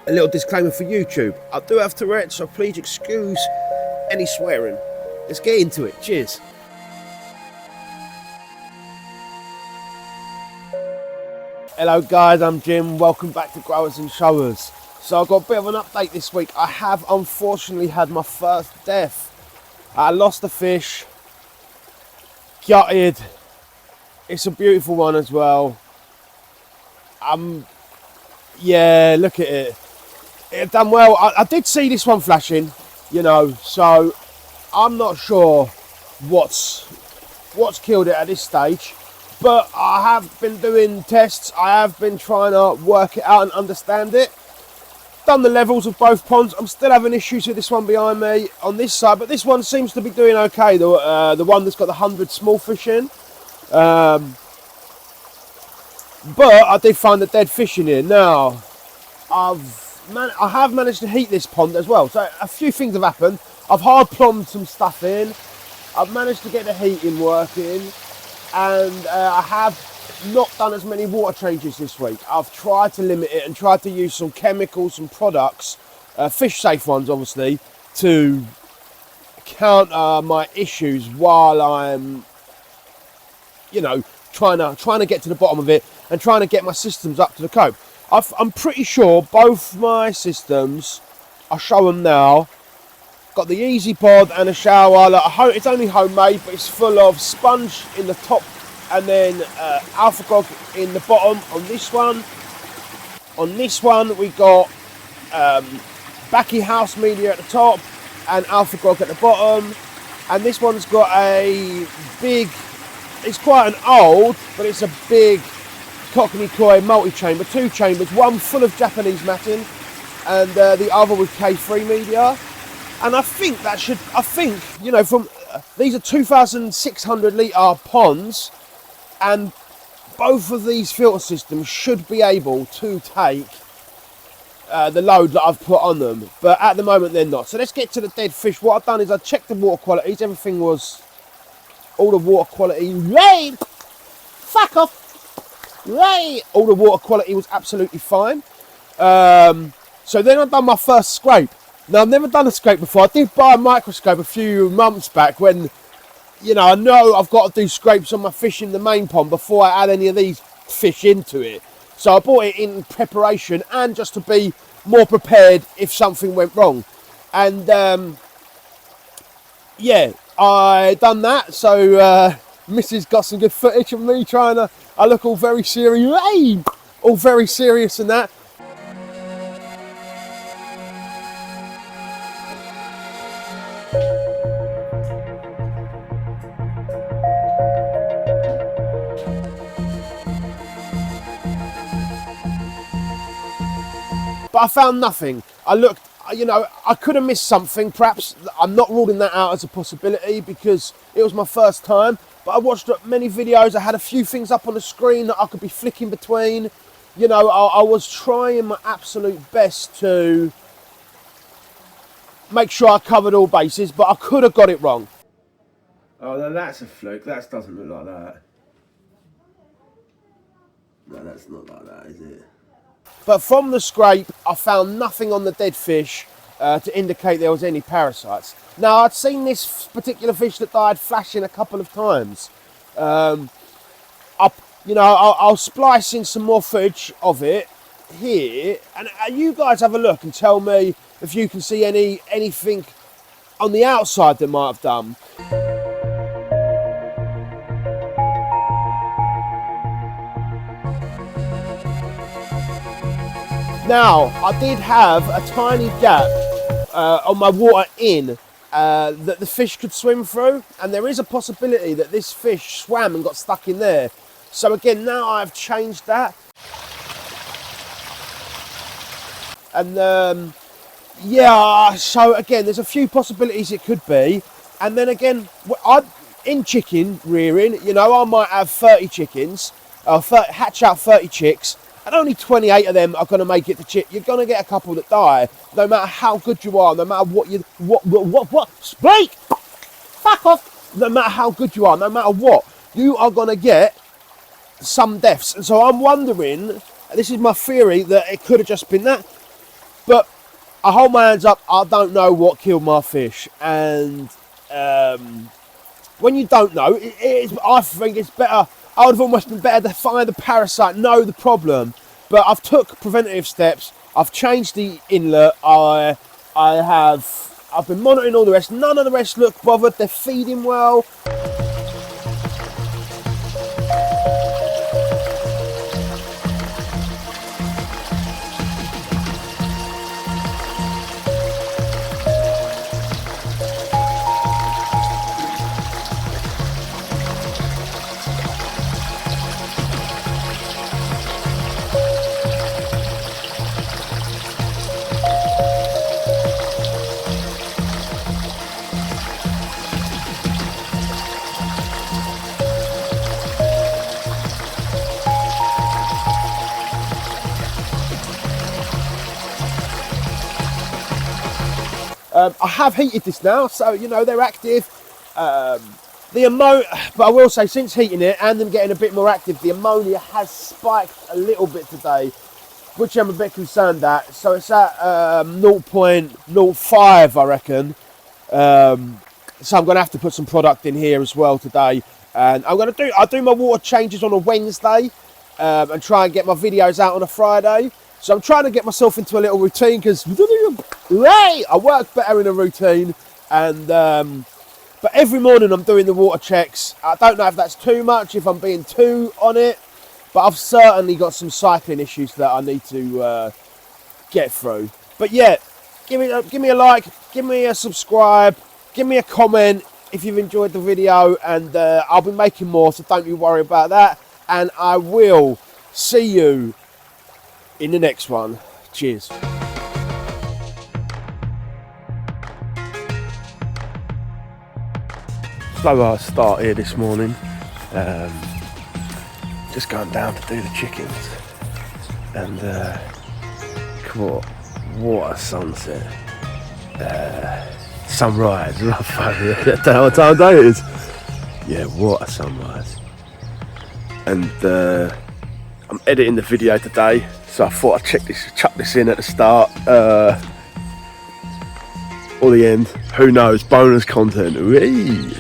A little disclaimer for YouTube. I do have Tourette's, so please excuse any swearing. Let's get into it. Cheers. Hello guys, I'm Jim. Welcome back to Growers and Showers. So I've got a bit of an update this week. I have unfortunately had my first death. I lost a fish. Gutted. It's a beautiful one as well. Yeah, look at it. It done well. I did see this one flashing, you know, so I'm not sure what's killed it at this stage. But I have been doing tests. I have been trying to work it out and understand it. Done the levels of both ponds. I'm still having issues with this one behind me on this side, but this one seems to be doing okay. The one that's got the 100 small fish in. But I did find the dead fish in here. Now, I have managed to heat this pond as well. So a few things have happened. I've hard plombed some stuff in. I've managed to get the heating working. And I have not done as many water changes this week. I've tried to limit it and tried to use some chemicals, some products, fish safe ones obviously, to counter my issues while I'm, you know, trying to get to the bottom of it and trying to get my systems up to the cope. I'm pretty sure both my systems, I'll show them now. Got the Easy Pod and a shower. It's only homemade, but it's full of sponge in the top and then Alpha Grog in the bottom on this one. On this one, we got Backy House Media at the top and Alpha Grog at the bottom. And this one's got a big, it's quite an old, but it's a big Cockney Koi multi-chamber, 2 chambers, one full of Japanese matting and the other with K3 media. And I think, you know, from these are 2,600 litre ponds, and both of these filter systems should be able to take the load that I've put on them. But at the moment, they're not. So let's get to the dead fish. What I've done is I checked the water qualities. Everything was, all the water quality, fuck off. All the water quality was absolutely fine. So then I've done my first scrape. Now, I've never done a scrape before. I did buy a microscope a few months back when, you know I've got to do scrapes on my fish in the main pond before I add any of these fish into it. So I bought it in preparation and just to be more prepared if something went wrong. And, yeah, I done that. So, Mrs. got some good footage of me trying to, I look all very serious, all very serious and that. But I found nothing. I looked, you know, I could have missed something. Perhaps I'm not ruling that out as a possibility because it was my first time. But I watched many videos. I had a few things up on the screen that I could be flicking between. You know, I was trying my absolute best to make sure I covered all bases, but I could have got it wrong. Oh, no, that's a fluke. That doesn't look like that. No, that's not like that, is it? But from the scrape, I found nothing on the dead fish to indicate there was any parasites. Now, I'd seen this particular fish that died flashing a couple of times. I'll splice in some more footage of it here, and you guys have a look and tell me if you can see anything on the outside that might have done. Now, I did have a tiny gap on my water in that the fish could swim through, and there is a possibility that this fish swam and got stuck in there. So again, now I've changed that. And yeah, so again, there's a few possibilities it could be. And then again, in chicken rearing, you know, I might have 30 chickens, hatch out 30 chicks, and only 28 of them are going to make it to chick. You're going to get a couple that die, no matter how good you are, no matter speak! Fuck off! No matter how good you are, no matter what, you are going to get some deaths. And so I'm wondering, this is my theory, that it could have just been that. But I hold my hands up. I don't know what killed my fish, and when you don't know, I think it's better. I would have almost been better to find the parasite, know the problem. But I've took preventative steps. I've changed the inlet. I've been monitoring all the rest. None of the rest look bothered. They're feeding well. I have heated this now, so you know they're active. But I will say, since heating it and them getting a bit more active, the ammonia has spiked a little bit today, which I'm a bit concerned at. So it's at 0.05, I reckon. So I'm going to have to put some product in here as well today, and I'll do my water changes on a Wednesday, and try and get my videos out on a Friday. So I'm trying to get myself into a little routine, because I work better in a routine. And but every morning I'm doing the water checks. I don't know if that's too much, if I'm being too on it, but I've certainly got some cycling issues that I need to get through. But yeah, give me a like, give me a subscribe, give me a comment if you've enjoyed the video, and I'll be making more, so don't you worry about that. And I will see you in the next one. Cheers. Slow start here this morning. Just going down to do the chickens, and what a sunset. Sunrise. I don't know what time of day it is. Yeah, what a sunrise. And I'm editing the video today, so I thought I'd chuck this in at the start or the end. Who knows? Bonus content. Whee!